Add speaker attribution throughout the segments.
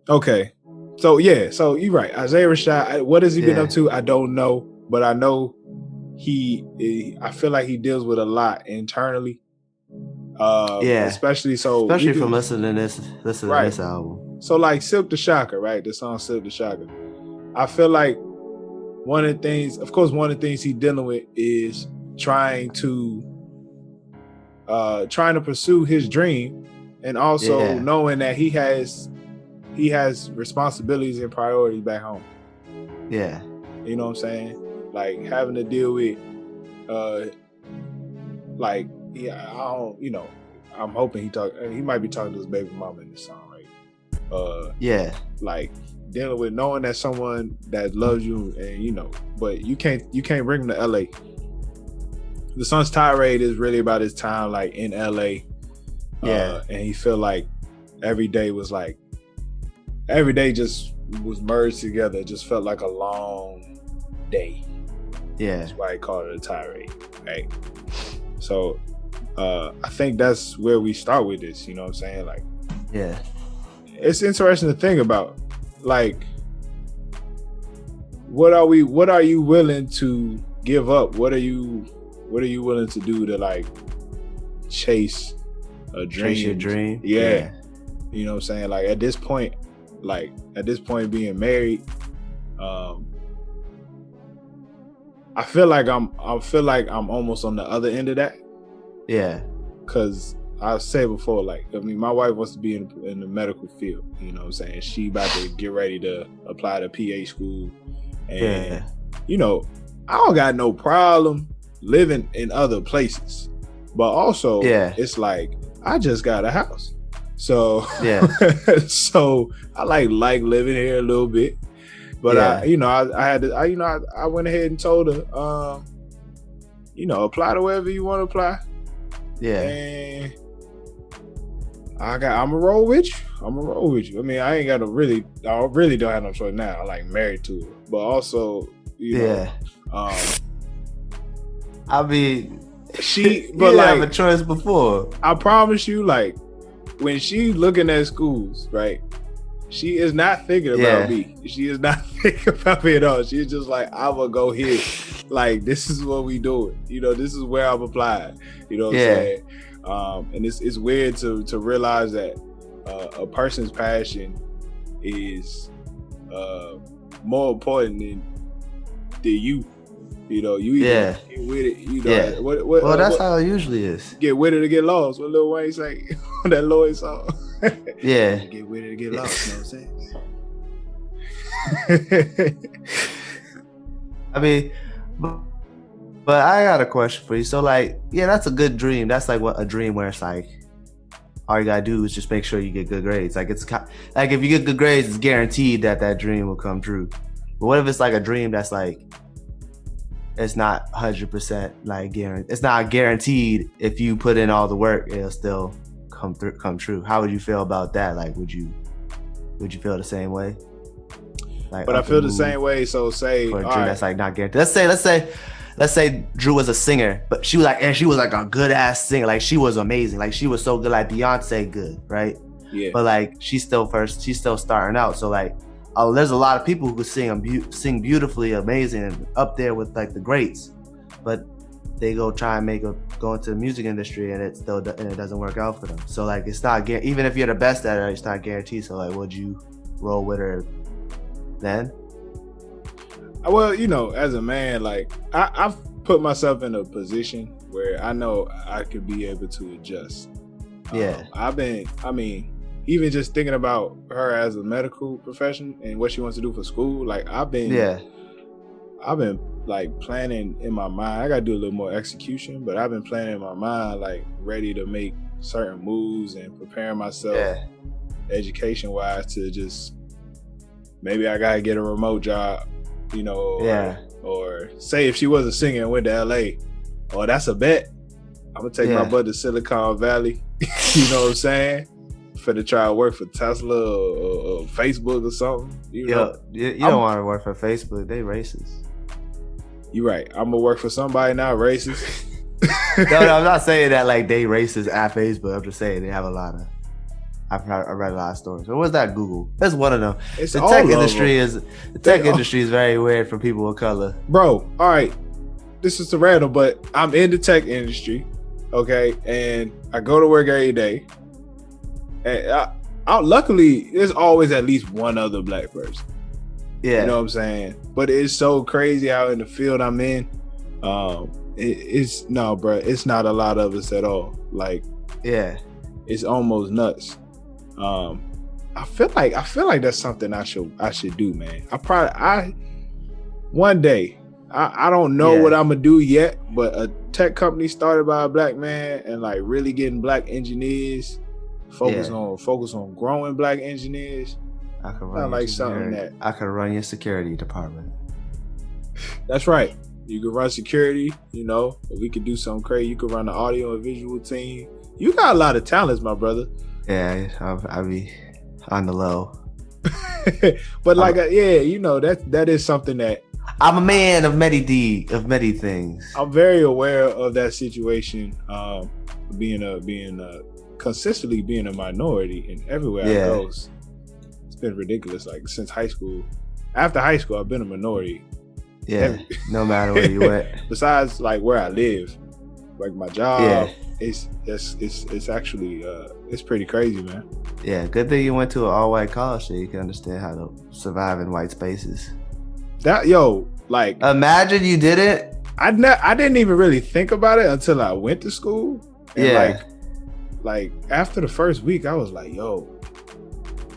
Speaker 1: Okay. So yeah, so you're right. Isaiah Rashad, what has he been up to? I don't know, but I know I feel like he deals with a lot internally. Especially
Speaker 2: especially from listening to this album.
Speaker 1: So like Silk the Shocker, right? The song Silk the Shocker. I feel like one of the things he's dealing with is trying to pursue his dream, and also knowing that he has responsibilities and priorities back home.
Speaker 2: Yeah.
Speaker 1: You know what I'm saying? Like having to deal with I'm hoping he might be talking to his baby mama in this song, right? Like dealing with knowing that someone that loves you, and but you can't bring him to LA. The song's Tirade is really about his time like in LA. And he feel like every day just was merged together. It just felt like a long day.
Speaker 2: Yeah.
Speaker 1: That's why he called it a tirade, right? So I think that's where we start with this, you know what I'm saying? Like,
Speaker 2: yeah.
Speaker 1: It's interesting to think about. Like, what are you willing to give up? What are you willing to do to like chase a dream?
Speaker 2: Chase your dream?
Speaker 1: Yeah. You know what I'm saying? Like at this point being married, I feel like I'm almost on the other end of that.
Speaker 2: Yeah.
Speaker 1: Cause I've said before, like, I mean, my wife wants to be in the medical field, you know what I'm saying? She about to get ready to apply to PA school. And, I don't got no problem living in other places. But also, it's like, I just got a house. So, so I like living here a little bit. But I went ahead and told her, apply to wherever you want to apply.
Speaker 2: Yeah.
Speaker 1: And I'm gonna roll with you. I mean, I really don't have no choice now. I'm like married to her. But also,
Speaker 2: I mean,
Speaker 1: she
Speaker 2: but like have a choice before.
Speaker 1: I promise you, like when she's looking at schools, right? She is not thinking about me. She is not thinking about me at all. She's just like, I'm gonna go here. Like, this is what we doing. This is where I'm applying. You know what I'm saying? And it's weird to realize that a person's passion is more important than you. You either get with it.
Speaker 2: Well, that's how it usually is.
Speaker 1: Get with it or get lost. What Lil Wayne say on that Lloyd song? Get with it or get lost. You know what I'm saying?
Speaker 2: I mean, but I got a question for you. So, like, that's a good dream. That's like a dream where it's like, all you gotta do is just make sure you get good grades. Like, it's like if you get good grades, it's guaranteed that dream will come true. But what if it's like a dream that's like, it's not 100% like guaranteed. It's not guaranteed. If you put in all the work, it'll still come true. How would you feel about that? Like, would you feel the same way? Like,
Speaker 1: but I feel the same way. So say
Speaker 2: for a dream that's like not guaranteed. Let's say Drew was a singer, but she was like a good ass singer. Like, she was amazing. Like, she was so good, like Beyonce good, right?
Speaker 1: Yeah.
Speaker 2: But like, she's still starting out. So like, there's a lot of people who could sing beautifully, amazing, and up there with like the greats, but they go try and go into the music industry, and it doesn't work out for them. So like, it's not even if you're the best at it, it's not guaranteed. So like, would you roll with her then?
Speaker 1: Well, as a man, like I've put myself in a position where I know I could be able to adjust. Even just thinking about her as a medical profession and what she wants to do for school, like I've been like planning in my mind. I gotta do a little more execution, but I've been planning in my mind, like ready to make certain moves and preparing myself education wise to just, maybe I gotta get a remote job, or say if she was a singer and went to LA, that's a bet. I'm gonna take my butt to Silicon Valley. You know what I'm saying? For to try to work for Tesla or Facebook or something. You
Speaker 2: don't want to work for Facebook. They racist.
Speaker 1: You're right. I'm gonna work for somebody not racist.
Speaker 2: No, I'm not saying that like they racist at Facebook. I'm just saying they have a lot of I read a lot of stories. Or was that Google? That's one of them.
Speaker 1: It's
Speaker 2: The
Speaker 1: all
Speaker 2: tech
Speaker 1: of
Speaker 2: industry
Speaker 1: them.
Speaker 2: industry is very weird for people of color.
Speaker 1: Bro, all right. This is the random, but I'm in the tech industry, okay? And I go to work every day. And luckily, there's always at least one other black person.
Speaker 2: Yeah.
Speaker 1: You know what I'm saying? But it's so crazy out in the field I'm in. It's not a lot of us at all. Like, yeah, it's almost nuts. I feel like that's something I should do, man. One day, I don't know what I'm gonna do yet, but a tech company started by a black man and like really getting black engineers, focus on growing black engineers.
Speaker 2: I could run your security department.
Speaker 1: That's right. You could run security, you know, or we could do something crazy. You could run the audio and visual team. You got a lot of talents, my brother.
Speaker 2: Yeah, I'll be on the low.
Speaker 1: But that is something that
Speaker 2: I'm a man of many things.
Speaker 1: I'm very aware of that situation. Consistently being a minority, and everywhere I go, it's been ridiculous. Like since high school, after high school, I've been a minority.
Speaker 2: Yeah, no matter where you went.
Speaker 1: Besides, like where I live, like my job, it's actually it's pretty crazy, man.
Speaker 2: Yeah, good thing you went to an all-white college so you can understand how to survive in white spaces.
Speaker 1: Imagine
Speaker 2: you did it.
Speaker 1: I didn't even really think about it until I went to school. And like after the first week, I was like, I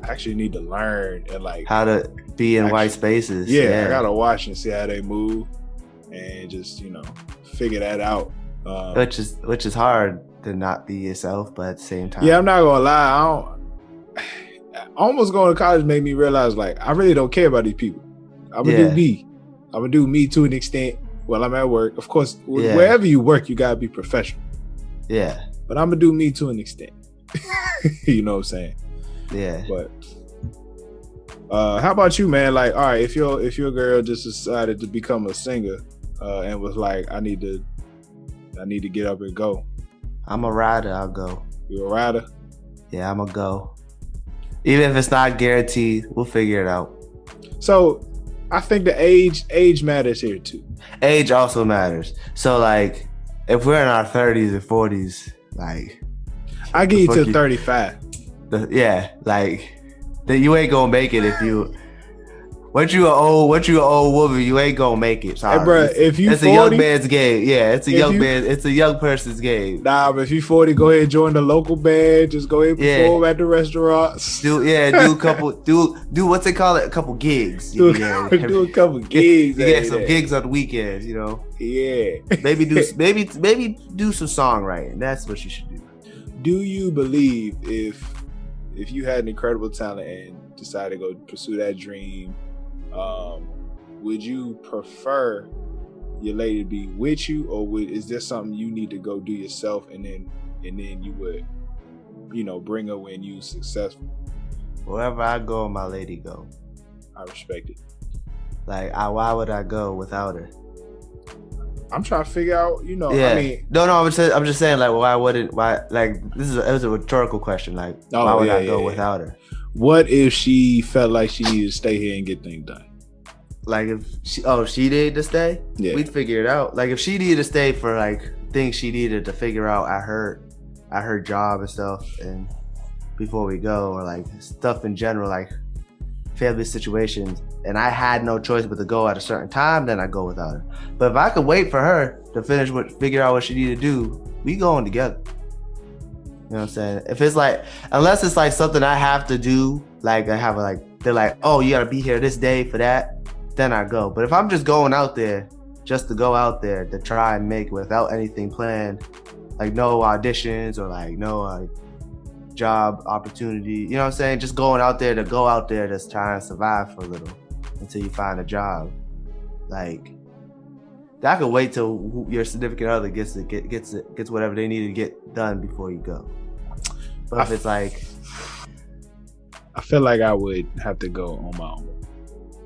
Speaker 1: actually need to learn and like
Speaker 2: how to be in white spaces.
Speaker 1: Yeah, I gotta watch and see how they move and just figure that out.
Speaker 2: Which is hard to not be yourself, but at the same time.
Speaker 1: Yeah, I'm not gonna lie. Almost going to college made me realize like I really don't care about these people. I'm gonna do me. I'm gonna do me to an extent while I'm at work. Of course, wherever you work, you gotta be professional. Yeah. But I'm gonna do me to an extent. You know what I'm saying? Yeah. But how about you, man? Like, all right, if your girl just decided to become a singer and was like, I need to get up and go.
Speaker 2: I'm a rider. I'll go.
Speaker 1: You a rider?
Speaker 2: Yeah, I'm a go. Even if it's not guaranteed, we'll figure it out.
Speaker 1: So, I think the age matters here too.
Speaker 2: Age also matters. So, like, if we're in our 30s and 40s, like,
Speaker 1: I give you to 35.
Speaker 2: Then you ain't gonna make it if you. Once you an old woman, you ain't gonna make it. Sorry.
Speaker 1: Hey, bro, if you
Speaker 2: it's 40, a young man's game. Yeah, it's a young person's game.
Speaker 1: Nah, but if you 40, go ahead and join the local band. Just go ahead and perform at the restaurants.
Speaker 2: Do a couple. Do what's it called? A couple gigs.
Speaker 1: Do a couple gigs.
Speaker 2: You get some gigs on the weekends.
Speaker 1: Yeah.
Speaker 2: Maybe do some songwriting. That's what you should do.
Speaker 1: Do you believe if you had an incredible talent and decided to go pursue that dream? Would you prefer your lady to be with you, or is there something you need to go do yourself, and then you would, bring her when you successful?
Speaker 2: Wherever I go, my lady go.
Speaker 1: I respect it.
Speaker 2: Like, why would I go without her?
Speaker 1: I'm trying to figure out,
Speaker 2: I mean, no, I'm just saying, like, it was a rhetorical question, like, why would I go without her?
Speaker 1: What if she felt like she needed to stay here and get things done?
Speaker 2: Like if she needed to stay, we'd figure it out. Like if she needed to stay for like things she needed to figure out at her job and stuff, and before we go, or like stuff in general, like family situations, and I had no choice but to go at a certain time, then I go without her. But if I could wait for her to figure out what she needed to do, we going together. You know what I'm saying? If it's like, unless it's like something I have to do, like they're like, oh, you gotta be here this day for that, then I go. But if I'm just going out there just to go out there to try and make without anything planned, like no auditions or like no job opportunity, you know what I'm saying? Just going out there to go out there to try and survive for a little until you find a job. Like, that could wait till your significant other gets whatever they need to get done before you go. But if it's like,
Speaker 1: I feel like I would have to go on my own.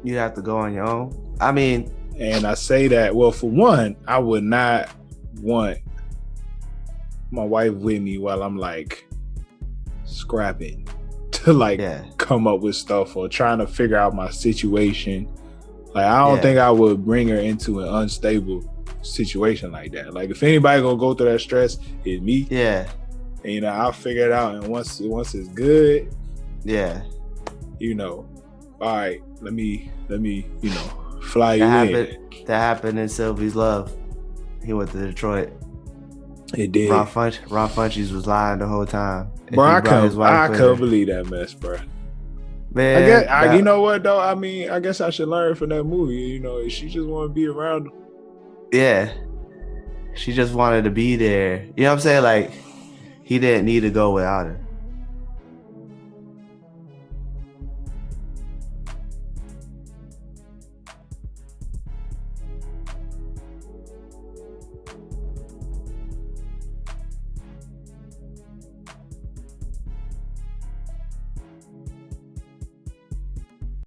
Speaker 2: You have to go on your own? I mean,
Speaker 1: and I say that, well, for one, I would not want my wife with me while I'm like scrapping to like come up with stuff or trying to figure out my situation. Like I don't think I would bring her into an unstable situation like that. Like if anybody gonna go through that stress, it's me.
Speaker 2: Yeah.
Speaker 1: And, you know, I'll figure it out. And once it's good, you know, all right, let me, you know, fly you in.
Speaker 2: That happened in Sylvie's Love. He went to Detroit.
Speaker 1: It did.
Speaker 2: Ron Funches was lying the whole time.
Speaker 1: Bro, I couldn't believe that mess, bro.
Speaker 2: Man,
Speaker 1: you know what though? I mean, I guess I should learn from that movie. You know, she just want to be around him.
Speaker 2: Yeah, she just wanted to be there. You know what I'm saying? Like he didn't need to go without her.